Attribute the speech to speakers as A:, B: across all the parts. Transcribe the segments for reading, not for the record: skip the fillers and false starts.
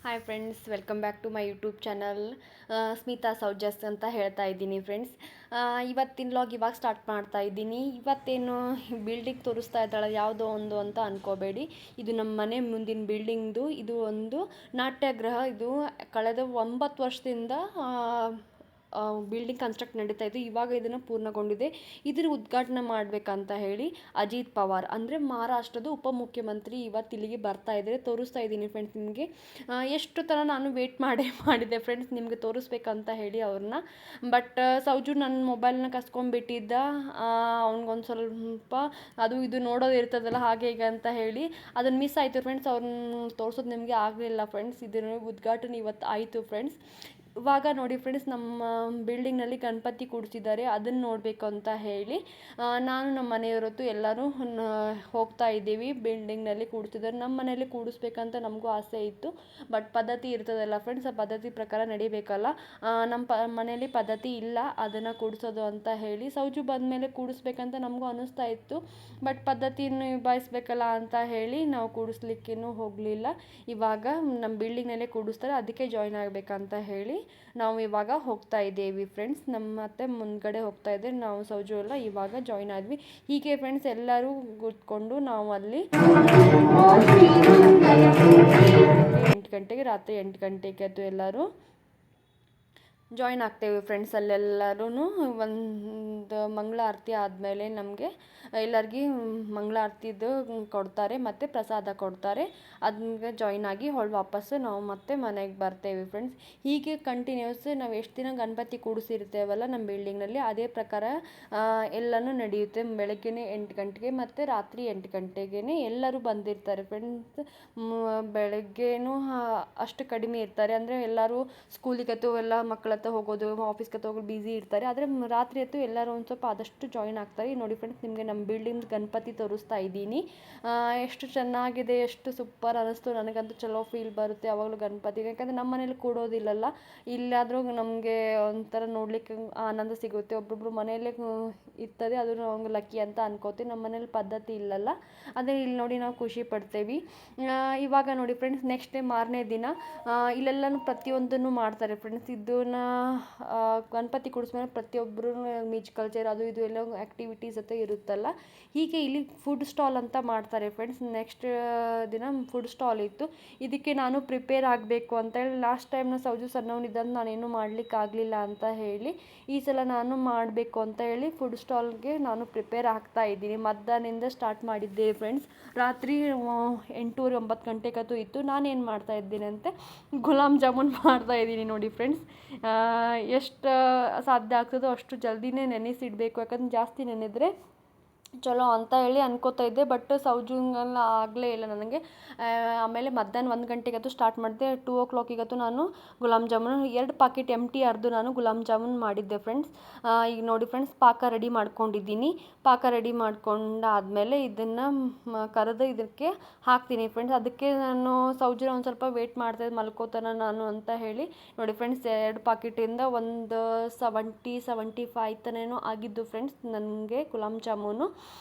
A: Hi friends, welcome back to my YouTube channel. Smita Soujas ಅಂತ ಹೇಳ್ತಾ ಇದ್ದೀನಿ ಫ್ರೆಂಡ್ಸ್. ಇವತ್ತಿನ ಲಾಗ್ ಇವಾಗ ಸ್ಟಾರ್ಟ್ ಮಾಡ್ತಾ ಇದ್ದೀನಿ. ಇವತ್ತೇನು ಬಿಲ್ಡಿಂಗ್ ತೋರಿಸ್ತಾ ಇದ್ದಾಳೆ ಯಾವುದೋ ಒಂದು ಅಂತ ಅಂದ್ಕೋಬೇಡಿ. ಇದು ನಮ್ಮ ಮನೆ ಮುಂದಿನ ಬಿಲ್ಡಿಂಗ್ದು. ಇದು ಒಂದು ನಾಟ್ಯಗೃಹ. ಇದು ಕಳೆದ 9 ವರ್ಷದಿಂದ ಬಿಲ್ಡಿಂಗ್ ಕನ್ಸ್ಟ್ರಕ್ಟ್ ನಡೀತಾ ಇತ್ತು. ಇವಾಗ ಇದನ್ನು ಪೂರ್ಣಗೊಂಡಿದೆ. ಇದರ ಉದ್ಘಾಟನೆ ಮಾಡಬೇಕಂತ ಹೇಳಿ ಅಜಿತ್ ಪವಾರ್ ಅಂದರೆ ಮಹಾರಾಷ್ಟ್ರದ ಉಪಮುಖ್ಯಮಂತ್ರಿ ಇವತ್ತು ಇಲ್ಲಿಗೆ ಬರ್ತಾ ಇದ್ದಾರೆ. ತೋರಿಸ್ತಾ ಇದ್ದೀನಿ ಫ್ರೆಂಡ್ಸ್ ನಿಮಗೆ. ಎಷ್ಟು ಥರ ನಾನು ವೇಟ್ ಮಾಡಿದ್ದೆ ಫ್ರೆಂಡ್ಸ್ ನಿಮಗೆ ತೋರಿಸ್ಬೇಕಂತ ಹೇಳಿ ಅವ್ರನ್ನ. ಬಟ್ ಸೌಜು ನನ್ನ ಮೊಬೈಲ್ನ ಕಸ್ಕೊಂಡ್ಬಿಟ್ಟಿದ್ದ. ಅವ್ನಿಗೊಂದು ಸ್ವಲ್ಪ ಅದು ಇದು ನೋಡೋದು ಇರ್ತದಲ್ಲ ಹಾಗೆ ಹೀಗೆ ಅಂತ ಹೇಳಿ ಅದನ್ನು ಮಿಸ್ ಆಯಿತು ಫ್ರೆಂಡ್ಸ್. ಅವ್ರನ್ನ ತೋರಿಸೋದು ನಿಮಗೆ ಆಗಲಿಲ್ಲ ಫ್ರೆಂಡ್ಸ್. ಇದರ ಉದ್ಘಾಟನೆ ಇವತ್ತು ಆಯಿತು ಫ್ರೆಂಡ್ಸ್. ಇವಾಗ ನೋಡಿ ಫ್ರೆಂಡ್ಸ್, ನಮ್ಮ ಬಿಲ್ಡಿಂಗ್ನಲ್ಲಿ ಗಣಪತಿ ಕೂಡಿಸಿದ್ದಾರೆ. ಅದನ್ನು ನೋಡಬೇಕು ಅಂತ ಹೇಳಿ ನಾನು ನಮ್ಮ ಮನೆಯವರತ್ತು ಎಲ್ಲರೂ ಹೋಗ್ತಾ ಇದ್ದೀವಿ. ಬಿಲ್ಡಿಂಗ್ನಲ್ಲಿ ಕೂಡಿಸಿದ್ದಾರೆ. ನಮ್ಮ ಮನೆಯಲ್ಲಿ ಕೂಡಿಸ್ಬೇಕಂತ ನಮಗೂ ಆಸೆ ಇತ್ತು. ಬಟ್ ಪದ್ಧತಿ ಇರ್ತದಲ್ಲ ಫ್ರೆಂಡ್ಸ್, ಆ ಪದ್ಧತಿ ಪ್ರಕಾರ ನಡಿಬೇಕಲ್ಲ. ನಮ್ಮ ಮನೆಯಲ್ಲಿ ಪದ್ಧತಿ ಇಲ್ಲ ಅದನ್ನು ಕೂಡಿಸೋದು ಅಂತ ಹೇಳಿ. ಸೌಜು ಬಂದಮೇಲೆ ಕೂಡಿಸ್ಬೇಕಂತ ನಮಗೂ ಅನ್ನಿಸ್ತಾ ಇತ್ತು. ಬಟ್ ಪದ್ಧತಿಯನ್ನು ನಿಭಾಯಿಸ್ಬೇಕಲ್ಲ ಅಂತ ಹೇಳಿ ನಾವು ಕೂಡಿಸ್ಲಿಕ್ಕೇನು ಹೋಗಲಿಲ್ಲ. ಇವಾಗ ನಮ್ಮ ಬಿಲ್ಡಿಂಗ್ನಲ್ಲೇ ಕೂಡಿಸ್ತಾರೆ, ಅದಕ್ಕೆ ಜಾಯ್ನ್ ಆಗಬೇಕಂತ ಹೇಳಿ ನಾವು ಇವಾಗ ಹೋಗ್ತಾ ಇದ್ದೀವಿ ಫ್ರೆಂಡ್ಸ್. ನಮ್ಮ ಮತ್ತೆ ಮುಂದ್ಗಡೆ ಹೋಗ್ತಾ ಇದ್ದೇವೆ. ನಾವು ಸೌಜು ಎಲ್ಲ ಇವಾಗ ಜಾಯ್ನ್ ಆದ್ವಿ. ಹೀಗೆ ಫ್ರೆಂಡ್ಸ್ ಎಲ್ಲರೂ ಕೂತ್ಕೊಂಡು ನಾವು ಅಲ್ಲಿ 8 ಗಂಟೆಗೆ, ರಾತ್ರಿ 8 ಗಂಟೆಗೆ ಅದು ಎಲ್ಲರೂ ಜಾಯ್ನ್ ಆಗ್ತೇವೆ ಫ್ರೆಂಡ್ಸ್. ಅಲ್ಲೆಲ್ಲರೂ ಒಂದು ಮಂಗಳಾರತಿ ಆದಮೇಲೆ ನಮಗೆ ಎಲ್ಲರಿಗೂ ಮಂಗಳಾರತಿದು ಕೊಡ್ತಾರೆ ಮತ್ತು ಪ್ರಸಾದ ಕೊಡ್ತಾರೆ. ಅದಕ್ಕೆ ಜಾಯ್ನ್ ಆಗಿ ವಾಪಸ್ಸು ನಾವು ಮತ್ತೆ ಮನೆಗೆ ಬರ್ತೇವೆ ಫ್ರೆಂಡ್ಸ್. ಹೀಗೆ ಕಂಟಿನ್ಯೂಸ್ ನಾವು ಎಷ್ಟು ದಿನ ಗಣಪತಿ ಕೂಡಿಸಿರ್ತೇವಲ್ಲ ನಮ್ಮ ಬಿಲ್ಡಿಂಗ್ನಲ್ಲಿ, ಅದೇ ಪ್ರಕಾರ ಎಲ್ಲನೂ ನಡೆಯುತ್ತೆ. ಬೆಳಗ್ಗೆ 8 ಗಂಟೆಗೆ ಮತ್ತು ರಾತ್ರಿ 8 ಗಂಟೆಗೆ ಎಲ್ಲರೂ ಬಂದಿರ್ತಾರೆ ಫ್ರೆಂಡ್ಸ್. ಬೆಳಗ್ಗೆನೂ ಅಷ್ಟು ಕಡಿಮೆ ಇರ್ತಾರೆ, ಅಂದರೆ ಎಲ್ಲರೂ ಸ್ಕೂಲಿಗೆ ಎಲ್ಲ ಮಕ್ಕಳ ಹೋಗೋದು, ಆಫೀಸ್ಗೆ ಹೋಗೋದು ಬ್ಯುಸಿ ಇರ್ತಾರೆ. ಆದರೆ ರಾತ್ರಿ ಹೊತ್ತು ಎಲ್ಲರೂ ಒಂದು ಸ್ವಲ್ಪ ಆದಷ್ಟು ಜಾಯ್ನ್ ಆಗ್ತಾರೆ. ನೋಡಿ ಫ್ರೆಂಡ್ಸ್, ನಿಮಗೆ ನಮ್ಮ ಬಿಲ್ಡಿಂಗ್ ಗಣಪತಿ ತೋರಿಸ್ತಾ ಇದ್ದೀನಿ. ಎಷ್ಟು ಚೆನ್ನಾಗಿದೆ, ಎಷ್ಟು ಸೂಪರ್ ಅನ್ನಿಸ್ತು. ನನಗಂತೂ ಚಲೋ ಫೀಲ್ ಬರುತ್ತೆ ಯಾವಾಗಲೂ ಗಣಪತಿಗೆ. ಯಾಕಂದರೆ ನಮ್ಮ ಮನೇಲಿ ಕೂಡೋದಿಲ್ಲಲ್ಲ, ಇಲ್ಲಾದರೂ ನಮಗೆ ಒಂಥರ ನೋಡಲಿಕ್ಕೆ ಆನಂದ ಸಿಗುತ್ತೆ. ಒಬ್ಬೊಬ್ರು ಮನೆಯಲ್ಲೇ ಇರ್ತದೆ, ಅದು ನಮ್ಗೆ ಲಕ್ಕಿ ಅಂತ ಅನ್ಕೋತೀವಿ. ನಮ್ಮ ಮನೇಲಿ ಪದ್ಧತಿ ಇಲ್ಲಲ್ಲ, ಅದೇ ಇಲ್ಲಿ ನೋಡಿ ನಾವು ಖುಷಿ ಪಡ್ತೇವೆ. ಇವಾಗ ನೋಡಿ ಫ್ರೆಂಡ್ಸ್, ನೆಕ್ಸ್ಟ್ ಡೇ ಮಾರನೇ ದಿನ ಇಲ್ಲೆಲ್ಲನೂ ಪ್ರತಿಯೊಂದನ್ನು ಮಾಡ್ತಾರೆ ಫ್ರೆಂಡ್ಸ್. ಇದನ್ನ ಗಣಪತಿ ಕೂಡಿಸ್ಮೇಲೆ ಪ್ರತಿಯೊಬ್ಬರು ಮ್ಯೂಸಿಕಲ್ ಚೇರ್ ಅದು ಇದು ಎಲ್ಲ ಆ್ಯಕ್ಟಿವಿಟೀಸ್ ಜೊತೆ ಇರುತ್ತಲ್ಲ. ಹೀಗೆ ಇಲ್ಲಿ ಫುಡ್ ಸ್ಟಾಲ್ ಅಂತ ಮಾಡ್ತಾರೆ ಫ್ರೆಂಡ್ಸ್. ನೆಕ್ಸ್ಟ್ ದಿನ ಫುಡ್ ಸ್ಟಾಲ್ ಇತ್ತು. ಇದಕ್ಕೆ ನಾನು ಪ್ರಿಪೇರ್ ಆಗಬೇಕು ಅಂತ ಹೇಳಿ, ಲಾಸ್ಟ್ ಟೈಮ್ನ ಸೌಜು ಸಣ್ಣವನಿದ್ದಂತ ನಾನೇನು ಮಾಡಲಿಕ್ಕಾಗಲಿಲ್ಲ ಅಂತ ಹೇಳಿ ಈ ಸಲ ನಾನು ಮಾಡಬೇಕು ಅಂತ ಹೇಳಿ ಫುಡ್ ಸ್ಟಾಲ್ಗೆ ನಾನು ಪ್ರಿಪೇರ್ ಆಗ್ತಾ ಇದ್ದೀನಿ. ಮಧ್ಯಾಹ್ನದಿಂದ ಸ್ಟಾರ್ಟ್ ಮಾಡಿದ್ದೆ ಫ್ರೆಂಡ್ಸ್. ರಾತ್ರಿ 8-9 ಗಂಟೆಗಂತೂ ಇತ್ತು. ನಾನೇನು ಮಾಡ್ತಾ ಇದ್ದೀನಿ ಅಂತ ಗುಲಾಬ್ ಜಾಮೂನ್ ಮಾಡ್ತಾ ಇದ್ದೀನಿ ನೋಡಿ ಫ್ರೆಂಡ್ಸ್. ಎಷ್ಟು ಸಾಧ್ಯ ಆಗ್ತದೋ ಅಷ್ಟು ಜಲ್ದಿನೇ ನೆನೆಸಿಡಬೇಕು, ಯಾಕಂದ್ರೆ ಜಾಸ್ತಿ ನೆನೆದರೆ ಚಲೋ ಅಂತ ಹೇಳಿ ಅನ್ಕೋತಾ ಇದ್ದೆ. ಬಟ್ ಸೌಜುಂಗೆಲ್ಲ ಆಗಲೇ ಇಲ್ಲ ನನಗೆ. ಆಮೇಲೆ ಮಧ್ಯಾಹ್ನ 1 ಗಂಟೆಗಂತೂ ಸ್ಟಾರ್ಟ್ ಮಾಡಿದೆ. 2 o'clockigಂತೂ ನಾನು ಗುಲಾಬ್ ಜಾಮೂನ್ 2 ಪಾಕೆಟ್ ಎಂಟಿ ಅರ್ದು ನಾನು ಗುಲಾಬ್ ಜಾಮೂನ್ ಮಾಡಿದ್ದೆ ಫ್ರೆಂಡ್ಸ್. ಈಗ ನೋಡಿ ಫ್ರೆಂಡ್ಸ್, ಪಾಕ ರೆಡಿ ಮಾಡ್ಕೊಂಡಿದ್ದೀನಿ. ಪಾಕ ರೆಡಿ ಮಾಡ್ಕೊಂಡಾದಮೇಲೆ ಇದನ್ನು ಕರೆದು ಇದಕ್ಕೆ ಹಾಕ್ತೀನಿ ಫ್ರೆಂಡ್ಸ್. ಅದಕ್ಕೆ ನಾನು ಸೌಜುನ ಒಂದು ಸ್ವಲ್ಪ ವೇಟ್ ಮಾಡ್ತಾಯಿದ್ದೆ, ಮಲ್ಕೋತಾನ ನಾನು ಅಂತ ಹೇಳಿ. ನೋಡಿ ಫ್ರೆಂಡ್ಸ್, 2 ಪಾಕೆಟಿಂದ ಒಂದು 70-75 ತನೇನೋ ಆಗಿದ್ದು ಫ್ರೆಂಡ್ಸ್ ನನಗೆ ಗುಲಾಬ್ ಜಾಮೂನು.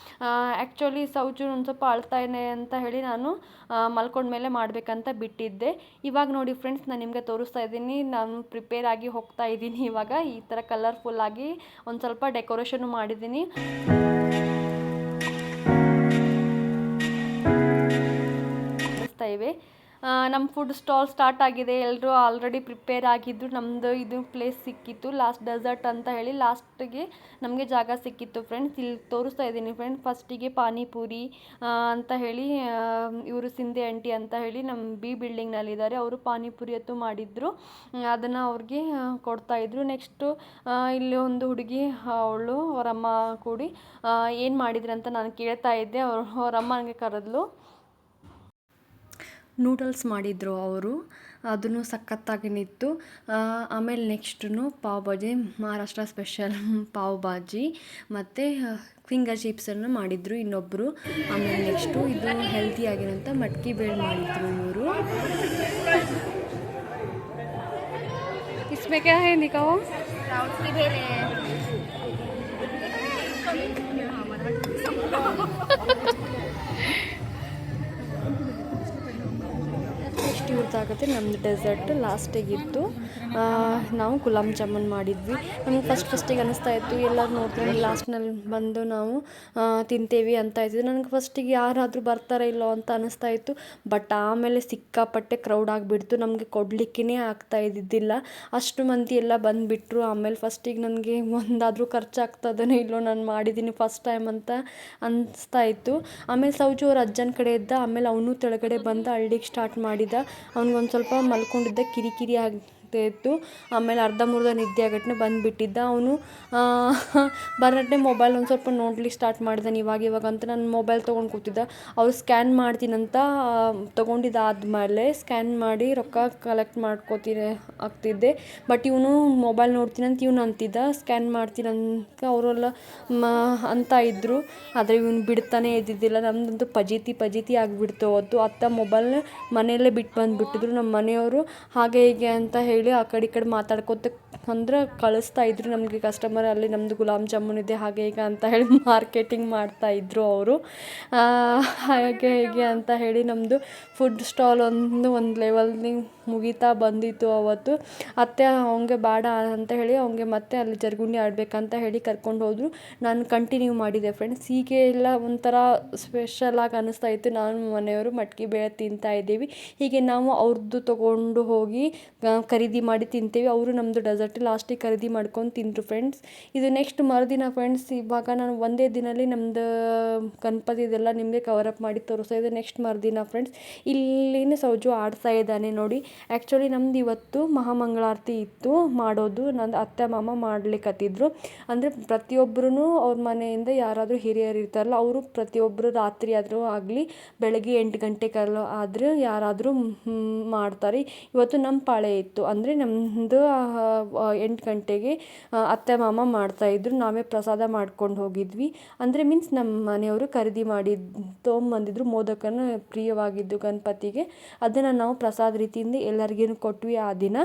A: ಆ್ಯಕ್ಚುಲಿ ಸೌಜು ಒಂದು ಸ್ವಲ್ಪ ಅಳ್ತಾಯಿದೆ ಅಂತ ಹೇಳಿ ನಾನು ಮಲ್ಕೊಂಡ್ಮೇಲೆ ಮಾಡಬೇಕಂತ ಬಿಟ್ಟಿದ್ದೆ. ಇವಾಗ ನೋಡಿ ಫ್ರೆಂಡ್ಸ್, ನಾನು ನಿಮಗೆ ತೋರಿಸ್ತಾ ಇದ್ದೀನಿ. ನಾನು ಪ್ರಿಪೇರ್ ಆಗಿ ಹೋಗ್ತಾ ಇದ್ದೀನಿ. ಇವಾಗ ಈ ಥರ ಕಲರ್ಫುಲ್ಲಾಗಿ ಒಂದು ಸ್ವಲ್ಪ ಡೆಕೋರೇಷನ್ ಮಾಡಿದ್ದೀನಿ. ಇವೆ ನಮ್ಮ ಫುಡ್ ಸ್ಟಾಲ್ ಸ್ಟಾರ್ಟ್ ಆಗಿದೆ. ಎಲ್ಲರೂ ಆಲ್ರೆಡಿ ಪ್ರಿಪೇರ್ ಆಗಿದ್ದು. ನಮ್ಮದು ಇದು ಪ್ಲೇಸ್ ಸಿಕ್ಕಿತ್ತು, ಲಾಸ್ಟ್ ಡೆಸರ್ಟ್ ಅಂತ ಹೇಳಿ ಲಾಸ್ಟಿಗೆ ನಮಗೆ ಜಾಗ ಸಿಕ್ಕಿತ್ತು ಫ್ರೆಂಡ್ಸ್. ಇಲ್ಲಿ ತೋರಿಸ್ತಾ ಇದ್ದೀನಿ ಫ್ರೆಂಡ್ಸ್. ಫಸ್ಟಿಗೆ ಪಾನಿಪುರಿ ಅಂತ ಹೇಳಿ ಇವರು ಸಿಂಧೆ ಆಂಟಿ ಅಂತ ಹೇಳಿ ನಮ್ಮ ಬಿಲ್ಡಿಂಗ್ನಲ್ಲಿದ್ದಾರೆ. ಅವರು ಪಾನಿಪುರಿ ಅಂತೂ ಮಾಡಿದ್ರು, ಅದನ್ನು ಅವ್ರಿಗೆ ಕೊಡ್ತಾಯಿದ್ರು. ನೆಕ್ಸ್ಟು ಇಲ್ಲಿ ಒಂದು ಹುಡುಗಿ, ಅವಳು ಅವರಮ್ಮ ಕೂಡಿ ಏನು ಮಾಡಿದ್ರಿ ಅಂತ ನಾನು ಕೇಳ್ತಾ ಇದ್ದೆ. ಅವರಮ್ಮ ನನಗೆ ಕರೆದ್ಲು. ನೂಡಲ್ಸ್ ಮಾಡಿದರು ಅವರು, ಅದನ್ನು ಸಖತ್ತಾಗಿ ನಿಂತು. ಆಮೇಲೆ ನೆಕ್ಸ್ಟು ಪಾವ್ ಭಾಜಿ, ಮಹಾರಾಷ್ಟ್ರ ಸ್ಪೆಷಲ್ ಪಾವ್ ಭಾಜಿ ಮತ್ತು ಫಿಂಗರ್ ಚಿಪ್ಸನ್ನು ಮಾಡಿದರು ಇನ್ನೊಬ್ಬರು. ಆಮೇಲೆ ನೆಕ್ಸ್ಟು ಇದು ಹೆಲ್ತಿಯಾಗಿರೋಂಥ ಮಟ್ಕಿ ಬೇಳೆ ಮಾಡಿದರು ಇವರು. इसमें क्या है दिखाओ. ಗೊತ್ತಾಗುತ್ತೆ ನಮ್ಮದು ಡೆಸರ್ಟ್ ಲಾಸ್ಟಿಗಿತ್ತು. ನಾವು ಗುಲಾಬ್ ಜಾಮೂನ್ ಮಾಡಿದ್ವಿ. ನಮ್ಗೆ ಫಸ್ಟಿಗೆ ಅನ್ನಿಸ್ತಾ ಇತ್ತು ಎಲ್ಲರೂ ನೋಡ್ತೀವಿ ಲಾಸ್ಟ್ನಲ್ಲಿ ಬಂದು ನಾವು ತಿಂತೇವಿ ಅಂತ ಇದ್ವಿ. ನನಗೆ ಫಸ್ಟಿಗೆ ಯಾರಾದರೂ ಬರ್ತಾರೋ ಇಲ್ಲೋ ಅಂತ ಅನ್ನಿಸ್ತಾ ಇತ್ತು. ಬಟ್ ಆಮೇಲೆ ಸಿಕ್ಕಾಪಟ್ಟೆ ಕ್ರೌಡ್ ಆಗಿಬಿಡ್ತು. ನಮಗೆ ಕೊಡಲಿಕ್ಕೇ ಆಗ್ತಾ ಇದ್ದಿದ್ದಿಲ್ಲ, ಅಷ್ಟು ಮಂದಿ ಎಲ್ಲ ಬಂದುಬಿಟ್ರು. ಆಮೇಲೆ ಫಸ್ಟಿಗೆ ನನಗೆ ಒಂದಾದರೂ ಖರ್ಚಾಗ್ತದೋ ಇಲ್ಲೋ, ನಾನು ಮಾಡಿದ್ದೀನಿ ಫಸ್ಟ್ ಟೈಮ್ ಅಂತ ಅನಿಸ್ತಾ ಇತ್ತು. ಆಮೇಲೆ ಸೌಜು ಅವ್ರ ಅಜ್ಜನ ಕಡೆ ಇದ್ದ. ಆಮೇಲೆ ಅವನು ಕೆಳಗಡೆ ಬಂದು ಅಳ್ಳಿಕ್ಕೆ ಸ್ಟಾರ್ಟ್ ಮಾಡಿದ. ಅವ್ನಿಗೊಂದು ಸ್ವಲ್ಪ ಮಲ್ಕೊಂಡಿದ್ದ, ಕಿರಿಕಿರಿ ಇತ್ತು. ಆಮೇಲೆ ಅರ್ಧಂಬರ್ಧ ನಿದ್ದೆ ಆಗಟ್ಟನೆ ಬಂದುಬಿಟ್ಟಿದ್ದ. ಅವನು ಬರಟ್ಟೆ ಮೊಬೈಲ್ ಒಂದು ಸ್ವಲ್ಪ ನೋಡ್ಲಿಕ್ಕೆ ಸ್ಟಾರ್ಟ್ ಮಾಡಿದಾನೆ ಇವಾಗ ಅಂತ. ನಾನು ಮೊಬೈಲ್ ತೊಗೊಂಡು ಕೂತಿದ್ದ. ಅವ್ರು ಸ್ಕ್ಯಾನ್ ಮಾಡ್ತೀನಂತ ತೊಗೊಂಡಿದ್ದಾದ್ಮೇಲೆ ಸ್ಕ್ಯಾನ್ ಮಾಡಿ ರೊಕ್ಕ ಕಲೆಕ್ಟ್ ಆಗ್ತಿದ್ದೆ. ಬಟ್ ಇವನು ಮೊಬೈಲ್ ನೋಡ್ತೀನಂತ ಇವನು ಅಂತಿದ್ದ, ಸ್ಕ್ಯಾನ್ ಮಾಡ್ತೀನಂತ ಅವರೆಲ್ಲ ಅಂತ ಇದ್ದರು. ಆದರೆ ಇವನು ಬಿಡ್ತಾನೆ ಇದ್ದಿದ್ದಿಲ್ಲ. ನಮ್ಮದಂತೂ ಪಜೀತಿ ಆಗಿಬಿಡ್ತು ಅವತ್ತು. ಅತ್ತ ಮೊಬೈಲ್ನ ಮನೆಯಲ್ಲೇ ಬಿಟ್ಟು ಬಂದುಬಿಟ್ಟಿದ್ರು. ನಮ್ಮ ಮನೆಯವರು ಹಾಗೆ ಹೀಗೆ ಅಂತ ಹೇಳಿ ಆ ಕಡೆ ಈ ಕಡೆ ಮಾತಾಡ್ಕೊತ ಅಂದ್ರೆ ಕಳಿಸ್ತಾ ಇದ್ರು ನಮಗೆ ಕಸ್ಟಮರ್. ಅಲ್ಲಿ ನಮ್ಮದು ಗುಲಾಬ್ ಜಾಮೂನ್ ಇದೆ ಹಾಗೆ ಹೀಗೆ ಅಂತ ಹೇಳಿ ಮಾರ್ಕೆಟಿಂಗ್ ಮಾಡ್ತಾಯಿದ್ರು ಅವರು. ಹಾಗೆ ಹೀಗೆ ಅಂತ ಹೇಳಿ ನಮ್ಮದು ಫುಡ್ ಸ್ಟಾಲ್ ಒಂದು ಲೆವೆಲ್ಗೆ ಮುಗಿತಾ ಬಂದಿತ್ತು ಅವತ್ತು. ಅತ್ತೆ ಅವಂಗೆ ಬೇಡ ಅಂತ ಹೇಳಿ ಅವಂಗೆ ಮತ್ತೆ ಅಲ್ಲಿ ಜರ್ಗುಂಡಿ ಆಡಬೇಕಂತ ಹೇಳಿ ಕರ್ಕೊಂಡು ಹೋದರು. ನಾನು ಕಂಟಿನ್ಯೂ ಮಾಡಿದೆ ಫ್ರೆಂಡ್ಸ್. ಹೀಗೆ ಎಲ್ಲ ಒಂಥರ ಸ್ಪೆಷಲಾಗಿ ಅನ್ನಿಸ್ತಾ ಇತ್ತು. ನಾನು ಮನೆಯವರು ಮಟ್ಕಿ ಬೇಳೆ ತಿಂತಾ ಇದ್ದೀವಿ. ಹೀಗೆ ನಾವು ಅವ್ರದ್ದು ತೊಗೊಂಡು ಹೋಗಿ ಖರೀದಿ ಮಾಡಿ ತಿಂತೇವೆ. ಅವರು ನಮ್ಮದು ಡೆಸರ್ಟ್ ಲಾಸ್ಟಿಗೆ ಖರೀದಿ ಮಾಡ್ಕೊಂಡು ತಿಂದರು ಫ್ರೆಂಡ್ಸ್. ಇದು ನೆಕ್ಸ್ಟ್ ಮರುದಿನ ಫ್ರೆಂಡ್ಸ್. ಇವಾಗ ನಾನು ಒಂದೇ ದಿನದಲ್ಲಿ ನಮ್ಮದು ಗಣಪತಿದೆಲ್ಲ ನಿಮಗೆ ಕವರಪ್ ಮಾಡಿ ತೋರಿಸ್ತಾ ಇದೆ. ನೆಕ್ಸ್ಟ್ ಮರುದಿನ ಫ್ರೆಂಡ್ಸ್ ಇಲ್ಲಿನ ಸೌಜು ಆಡ್ತಾ ಇದ್ದಾನೆ ನೋಡಿ. ಆ್ಯಕ್ಚುಲಿ ನಮ್ದು ಇವತ್ತು ಮಹಾಮಂಗಳಾರತಿ ಇತ್ತು ಮಾಡೋದು. ನನ್ನ ಅತ್ತೆ ಮಾಮ ಮಾಡ್ಲಿಕ್ಕತ್ತಿದ್ರು. ಅಂದರೆ ಪ್ರತಿಯೊಬ್ಬರೂ ಅವ್ರ ಮನೆಯಿಂದ ಯಾರಾದರೂ ಹಿರಿಯರು ಇರ್ತಾರಲ್ಲ ಅವರು ಪ್ರತಿಯೊಬ್ಬರು ರಾತ್ರಿ ಆದರೂ ಆಗಲಿ ಬೆಳಗ್ಗೆ 8 ಗಂಟೆಗೆಲ್ಲ ಆದರೆ ಯಾರಾದರೂ ಮಾಡ್ತಾರೆ. ಇವತ್ತು ನಮ್ಮ ಪಾಳೆ ಇತ್ತು. ಅಂದರೆ ನಮ್ಮದು 8 ಗಂಟೆಗೆ ಅತ್ತೆ ಮಾಮ ಮಾಡ್ತಾಯಿದ್ರು. ನಾವೇ ಪ್ರಸಾದ ಮಾಡ್ಕೊಂಡು ಹೋಗಿದ್ವಿ. ಅಂದರೆ ಮೀನ್ಸ್ ನಮ್ಮ ಮನೆಯವರು ಖರೀದಿ ಮಾಡಿ ತೊಗೊಂಬಂದಿದ್ರು. ಮೋದಕನ ಪ್ರಿಯವಾಗಿದ್ದು ಗಣಪತಿಗೆ, ಅದನ್ನು ನಾವು ಪ್ರಸಾದ ರೀತಿಯಿಂದ ಎಲ್ಲರಿಗೂ ಕೊಟ್ವಿ ಆ ದಿನ.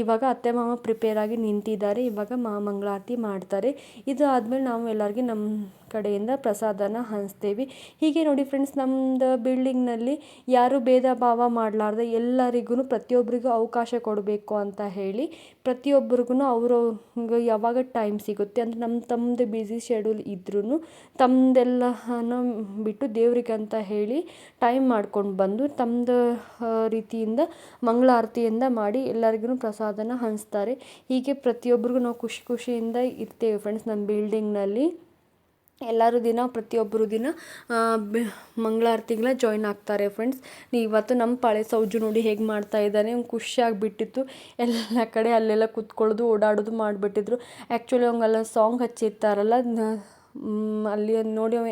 A: ಇವಾಗ ಅತ್ತೆ ಮಾಮ ಪ್ರಿಪೇರ್ ಆಗಿ ನಿಂತಿದ್ದಾರೆ. ಇವಾಗ ಮಹಾಮಂಗಳಾರತಿ ಮಾಡ್ತಾರೆ. ಇದು ಆದಮೇಲೆ ನಾವು ಎಲ್ಲರಿಗೂ ನಮ್ಮ ಕಡೆಯಿಂದ ಪ್ರಸಾದನ ಹಂಚ್ತೇವೆ. ಹೀಗೆ ನೋಡಿ ಫ್ರೆಂಡ್ಸ್, ನಮ್ಮದು ಬಿಲ್ಡಿಂಗ್ನಲ್ಲಿ ಯಾರು ಭೇದ ಭಾವ ಮಾಡಲಾರ್ದೆ ಎಲ್ಲರಿಗೂ ಪ್ರತಿಯೊಬ್ಬರಿಗೂ ಅವಕಾಶ ಕೊಡಬೇಕು ಅಂತ ಹೇಳಿ ಪ್ರತಿಯೊಬ್ಬರಿಗೂ ಅವ್ರವ್ರಿಗೆ ಯಾವಾಗ ಟೈಮ್ ಸಿಗುತ್ತೆ ಅಂದರೆ ತಮ್ಮದೇ ಬ್ಯುಸಿ ಶೆಡ್ಯೂಲ್ ಇದ್ರೂ ತಮ್ಮದೆಲ್ಲನ ಬಿಟ್ಟು ದೇವ್ರಿಗೆ ಅಂತ ಹೇಳಿ ಟೈಮ್ ಮಾಡ್ಕೊಂಡು ಬಂದು ತಮ್ಮದು ರೀತಿಯಿಂದ ಮಂಗಳಾರತಿಯಿಂದ ಮಾಡಿ ಎಲ್ಲರಿಗೂ ಪ್ರಸಾದನ ಹಂಚ್ತಾರೆ. ಹೀಗೆ ಪ್ರತಿಯೊಬ್ಬರಿಗೂ ನಾವು ಖುಷಿಯಿಂದ ಇರ್ತೇವೆ ಫ್ರೆಂಡ್ಸ್. ನಮ್ಮ ಬಿಲ್ಡಿಂಗ್ನಲ್ಲಿ ಎಲ್ಲರೂ ಪ್ರತಿಯೊಬ್ಬರು ದಿನ ಮಂಗಳಾರತಿಗೆಲ್ಲ ಜಾಯ್ನ್ ಆಗ್ತಾರೆ ಫ್ರೆಂಡ್ಸ್. ಇವತ್ತು ನಮ್ಮ ಪಾಳೆ ಸೌಜು ನೋಡಿ ಹೇಗೆ ಮಾಡ್ತಾ ಇದ್ದಾನೆ. ಖುಷಿಯಾಗಿಬಿಟ್ಟಿತ್ತು. ಎಲ್ಲ ಕಡೆ ಅಲ್ಲೆಲ್ಲ ಕೂತ್ಕೊಳ್ಳೋದು ಓಡಾಡೋದು ಮಾಡಿಬಿಟ್ಟಿದ್ರು. ಆ್ಯಕ್ಚುಲಿ ಅವಂಗೆಲ್ಲ ಸಾಂಗ್ ಹಚ್ಚಿರ್ತಾರಲ್ಲ ಅಲ್ಲಿ ನೋಡಿ ಅವ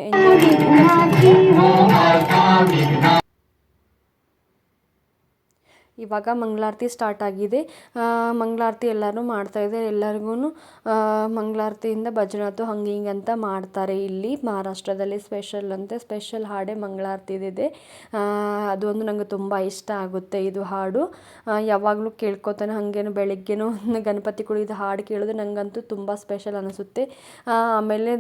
A: ಇವಾಗ ಮಂಗಳಾರತಿ ಸ್ಟಾರ್ಟ್ ಆಗಿದೆ. ಮಂಗಳಾರತಿ ಎಲ್ಲರೂ ಮಾಡ್ತಾಯಿದ್ದಾರೆ. ಎಲ್ಲರಿಗೂ ಮಂಗಳಾರತಿಯಿಂದ ಭಜನಾತು ಹಂಗೆ ಹಿಂಗೆ ಅಂತ ಮಾಡ್ತಾರೆ. ಇಲ್ಲಿ ಮಹಾರಾಷ್ಟ್ರದಲ್ಲಿ ಸ್ಪೆಷಲ್ ಹಾಡೇ ಮಂಗಳಾರತಿದಿದೆ. ಅದೊಂದು ನನಗೆ ತುಂಬ ಇಷ್ಟ ಆಗುತ್ತೆ ಇದು ಹಾಡು. ಯಾವಾಗಲೂ ಕೇಳ್ಕೊತಾನೆ ಹಾಗೇನು ಬೆಳಗ್ಗೆನೂ ಗಣಪತಿ ಕುಳಿದು ಹಾಡು ಕೇಳೋದು ನನಗಂತೂ ತುಂಬ ಸ್ಪೆಷಲ್ ಅನಿಸುತ್ತೆ. ಆಮೇಲೆ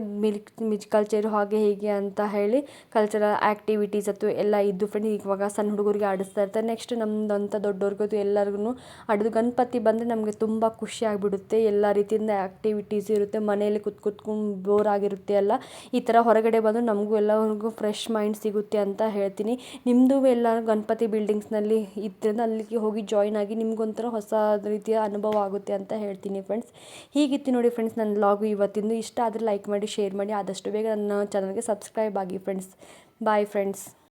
A: ಮ್ಯೂಸಿಕಲ್ ಚೇರು ಹಾಗೆ ಹೀಗೆ ಅಂತ ಹೇಳಿ ಕಲ್ಚರಲ್ ಆ್ಯಕ್ಟಿವಿಟೀಸ್ ಅಥವಾ ಎಲ್ಲ ಇದ್ದು ಫ್ರೆಂಡ್. ಇವಾಗ ಸಣ್ಣ ಹುಡುಗರಿಗೆ ಆಡಿಸ್ತಾ ಇರ್ತಾರೆ. ನೆಕ್ಸ್ಟ್ ನಮ್ಮದಂತ ದೊಡ್ಡವ್ರಿಗೂ ಎಲ್ಲರಿಗೂ ಆಡೋದು. ಗಣಪತಿ ಬಂದರೆ ನಮಗೆ ತುಂಬ ಖುಷಿ ಆಗಿಬಿಡುತ್ತೆ. ಎಲ್ಲ ರೀತಿಯಿಂದ ಆ್ಯಕ್ಟಿವಿಟೀಸ್ ಇರುತ್ತೆ. ಮನೆಯಲ್ಲಿ ಕೂತ್ಕೊಂಡು ಬೋರ್ ಆಗಿರುತ್ತೆ ಅಲ್ಲ, ಈ ಥರ ಹೊರಗಡೆ ಬಂದು ನಮಗೂ ಎಲ್ಲರಿಗೂ ಫ್ರೆಶ್ ಮೈಂಡ್ ಸಿಗುತ್ತೆ ಅಂತ ಹೇಳ್ತೀನಿ. ನಿಮ್ಮದು ಎಲ್ಲ ಗಣಪತಿ ಬಿಲ್ಡಿಂಗ್ಸ್ನಲ್ಲಿ ಇದ್ದರಿಂದ ಅಲ್ಲಿಗೆ ಹೋಗಿ ಜಾಯ್ನ್ ಆಗಿ ನಿಮ್ಗೊಂಥರ ಹೊಸ ರೀತಿಯ ಅನುಭವ ಆಗುತ್ತೆ ಅಂತ ಹೇಳ್ತೀನಿ ಫ್ರೆಂಡ್ಸ್. ಹೀಗಿತ್ತು ನೋಡಿ ಫ್ರೆಂಡ್ಸ್ ನನ್ನ ವ್ಲಾಗು ಇವತ್ತಿಂದು. ಇಷ್ಟ ಆದರೆ ಲೈಕ್ ಮಾಡಿ, ಶೇರ್ ಮಾಡಿ, ಆದಷ್ಟು ಬೇಗ ನನ್ನ ಚಾನಲ್ಗೆ ಸಬ್ಸ್ಕ್ರೈಬ್ ಆಗಿ ಫ್ರೆಂಡ್ಸ್. Bye friends.